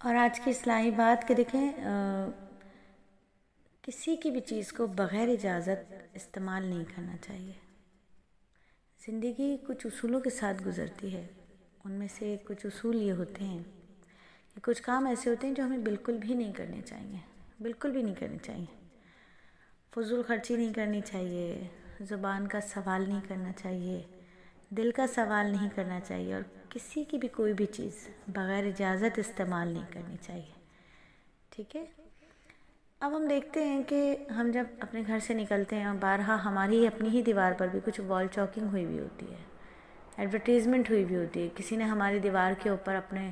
اور آج کی اصلاحی بات کہ دیکھیں کسی کی بھی چیز کو بغیر اجازت استعمال نہیں کرنا چاہیے۔ زندگی کچھ اصولوں کے ساتھ گزرتی ہے، ان میں سے کچھ اصول یہ ہوتے ہیں کہ کچھ کام ایسے ہوتے ہیں جو ہمیں بالکل بھی نہیں کرنے چاہیے، بالکل بھی نہیں کرنے چاہیے۔ فضول خرچی نہیں کرنی چاہیے، زبان کا سوال نہیں کرنا چاہیے، دل کا سوال نہیں کرنا چاہیے، اور کسی کی بھی کوئی بھی چیز بغیر اجازت استعمال نہیں کرنی چاہیے، ٹھیک ہے؟ اب ہم دیکھتے ہیں کہ ہم جب اپنے گھر سے نکلتے ہیں اور بارہا ہماری اپنی ہی دیوار پر بھی کچھ وال چاکنگ ہوئی ہوئی ہوتی ہے، ایڈورٹیزمنٹ ہوئی ہوئی ہوتی ہے، کسی نے ہماری دیوار کے اوپر اپنے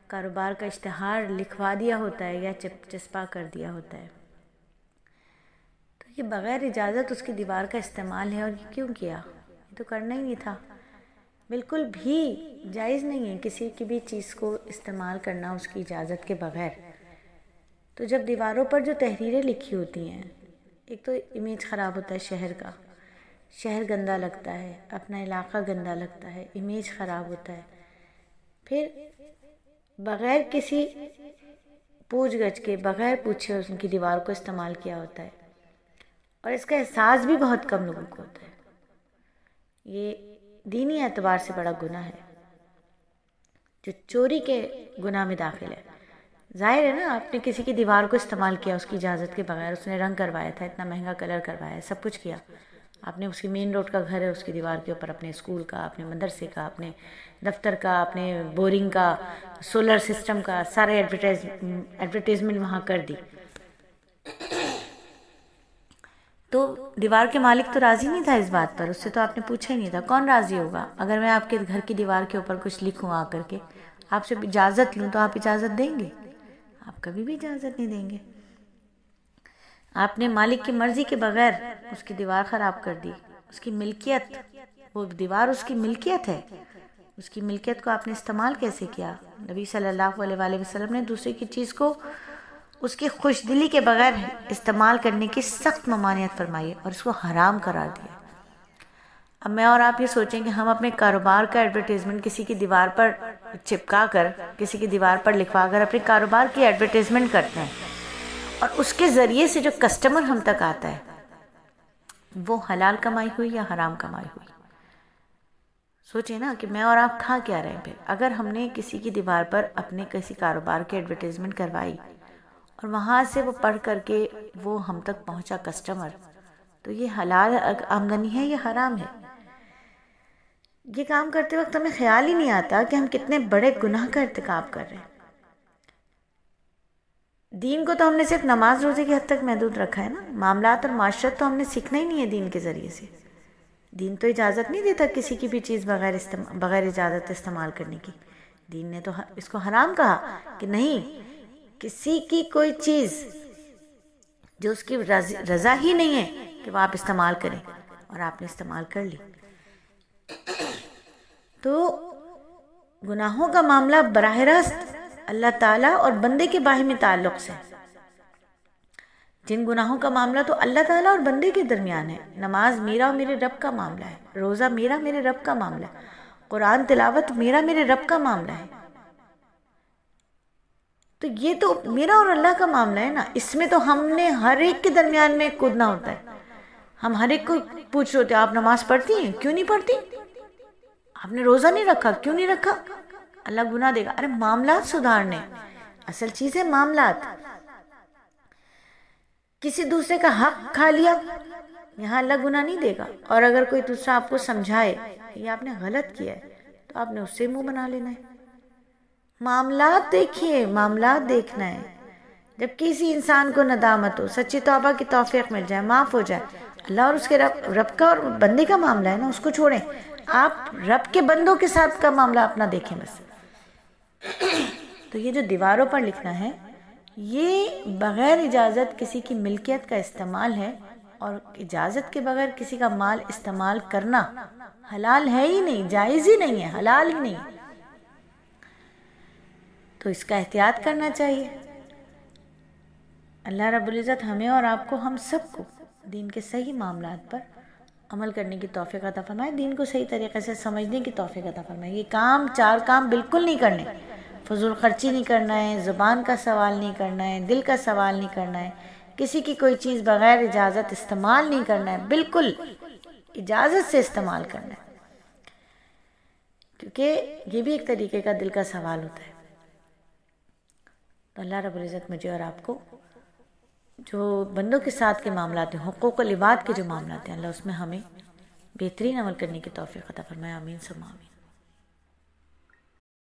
کاروبار کا اشتہار لکھوا دیا ہوتا ہے یا چسپاں کر دیا ہوتا ہے، تو یہ بغیر اجازت اس کی دیوار کا استعمال ہے۔ اور یہ کیوں کیا؟ یہ تو کرنا ہی نہیں تھا، بالکل بھی جائز نہیں ہے کسی کی بھی چیز کو استعمال کرنا اس کی اجازت کے بغیر۔ تو جب دیواروں پر جو تحریریں لکھی ہوتی ہیں، ایک تو امیج خراب ہوتا ہے شہر کا، شہر گندا لگتا ہے، اپنا علاقہ گندا لگتا ہے، امیج خراب ہوتا ہے، پھر بغیر کسی پوچھ گچھ کے، بغیر پوچھے ان کی دیوار کو استعمال کیا ہوتا ہے، اور اس کا احساس بھی بہت کم لوگوں کو ہوتا ہے۔ یہ دینی اعتبار سے بڑا گناہ ہے جو چوری کے گناہ میں داخل ہے۔ ظاہر ہے نا، آپ نے کسی کی دیوار کو استعمال کیا اس کی اجازت کے بغیر، اس نے رنگ کروایا تھا، اتنا مہنگا کلر کروایا ہے، سب کچھ کیا، آپ نے اس کی مین روڈ کا گھر ہے، اس کی دیوار کے اوپر اپنے اسکول کا، اپنے مدرسے کا، اپنے دفتر کا، اپنے بورنگ کا، سولر سسٹم کا سارے ایڈورٹیزمنٹ وہاں کر دی، تو دیوار کے مالک تو راضی نہیں تھا اس بات پر، اس سے تو آپ نے پوچھا ہی نہیں تھا۔ کون راضی ہوگا اگر میں آپ کے گھر کی دیوار کے اوپر کچھ لکھوں آ کر کے، آپ سے اجازت لوں تو آپ اجازت دیں گے؟ آپ کبھی بھی اجازت نہیں دیں گے۔ آپ نے مالک کی مرضی کے بغیر اس کی دیوار خراب کر دی، اس کی ملکیت، وہ دیوار اس کی ملکیت ہے، اس کی ملکیت کو آپ نے استعمال کیسے کیا؟ نبی صلی اللہ علیہ وآلہ وسلم نے دوسرے کی چیز کو اس کی خوش دلی کے بغیر استعمال کرنے کی سخت ممانعت فرمائی اور اس کو حرام قرار دیا۔ اب میں اور آپ یہ سوچیں کہ ہم اپنے کاروبار کا ایڈورٹیزمنٹ کسی کی دیوار پر چپکا کر، کسی کی دیوار پر لکھوا کر اپنے کاروبار کی ایڈورٹیزمنٹ کرتے ہیں، اور اس کے ذریعے سے جو کسٹمر ہم تک آتا ہے وہ حلال کمائی ہوئی یا حرام کمائی ہوئی؟ سوچیں نا کہ میں اور آپ کھا کیا رہے ہیں۔ پھر اگر ہم نے کسی کی دیوار پر اپنے کسی کاروبار کی ایڈورٹیزمنٹ کروائی اور وہاں سے وہ پڑھ کر کے وہ ہم تک پہنچا کسٹمر، تو یہ حلال آمدنی ہے یا حرام ہے؟ یہ کام کرتے وقت ہمیں خیال ہی نہیں آتا کہ ہم کتنے بڑے گناہ کا ارتکاب کر رہے ہیں۔ دین کو تو ہم نے صرف نماز روزے کی حد تک محدود رکھا ہے نا، معاملات اور معاشرت تو ہم نے سیکھنا ہی نہیں ہے دین کے ذریعے سے۔ دین تو اجازت نہیں دیتا کسی کی بھی چیز بغیر اجازت استعمال کرنے کی۔ دین نے تو اس کو حرام کہا کہ نہیں، کسی کی کوئی چیز جو اس کی رضا ہی نہیں ہے کہ وہ آپ استعمال کریں، اور آپ نے استعمال کر لی تو گناہوں کا معاملہ براہ راست اللہ تعالیٰ اور بندے کے باہمی تعلق سے، جن گناہوں کا معاملہ تو اللہ تعالیٰ اور بندے کے درمیان ہے۔ نماز میرا اور میرے رب کا معاملہ ہے، روزہ میرا میرے رب کا معاملہ ہے، قرآن تلاوت میرا میرے رب کا معاملہ ہے، تو یہ تو میرا اور اللہ کا معاملہ ہے نا۔ اس میں تو ہم نے ہر ایک کے درمیان میں کودنا ہوتا ہے۔ ہم ہر ایک کو پوچھ رہے ہوتے ہیں، آپ نماز پڑھتی ہیں؟ کیوں نہیں پڑھتی؟ آپ نے روزہ نہیں رکھا؟ کیوں نہیں رکھا؟ اللہ گناہ دے گا۔ ارے معاملات سدھارنے، اصل چیز ہے معاملات۔ کسی دوسرے کا حق کھا لیا، یہاں اللہ گناہ نہیں دے گا، اور اگر کوئی دوسرا آپ کو سمجھائے یہ آپ نے غلط کیا ہے تو آپ نے اس سے منہ بنا لینا ہے۔ معاملات دیکھیے، معاملات دیکھنا ہے۔ جب کسی انسان کو ندامت ہو، سچی توبہ کی توفیق مل جائے، معاف ہو جائے، اللہ اور اس کے رب کا اور بندے کا معاملہ ہے نا، اس کو چھوڑیں۔ آپ رب کے بندوں کے ساتھ کا معاملہ اپنا دیکھیں بس۔ تو یہ جو دیواروں پر لکھنا ہے، یہ بغیر اجازت کسی کی ملکیت کا استعمال ہے، اور اجازت کے بغیر کسی کا مال استعمال کرنا حلال ہے ہی نہیں، جائز ہی نہیں ہے، حلال ہی نہیں۔ تو اس کا احتیاط کرنا چاہیے۔ اللہ رب العزت ہمیں اور آپ کو، ہم سب کو دین کے صحیح معاملات پر عمل کرنے کی توفیق عطا فرمائے، دین کو صحیح طریقے سے سمجھنے کی توفیق عطا فرمائے۔ یہ چار کام بالکل نہیں کرنے، فضول خرچی نہیں کرنا ہے، زبان کا سوال نہیں کرنا ہے، دل کا سوال نہیں کرنا ہے، کسی کی کوئی چیز بغیر اجازت استعمال نہیں کرنا ہے، بالکل اجازت سے استعمال کرنا ہے، کیونکہ یہ بھی ایک طریقے کا دل کا سوال ہوتا ہے۔ تو اللہ رب العزت مجھے اور آپ کو جو بندوں کے ساتھ کے معاملات ہیں، حقوق العباد کے جو معاملات ہیں، اللہ اس میں ہمیں بہترین عمل کرنے کی توفیق عطا فرمائے، آمین ثم آمین۔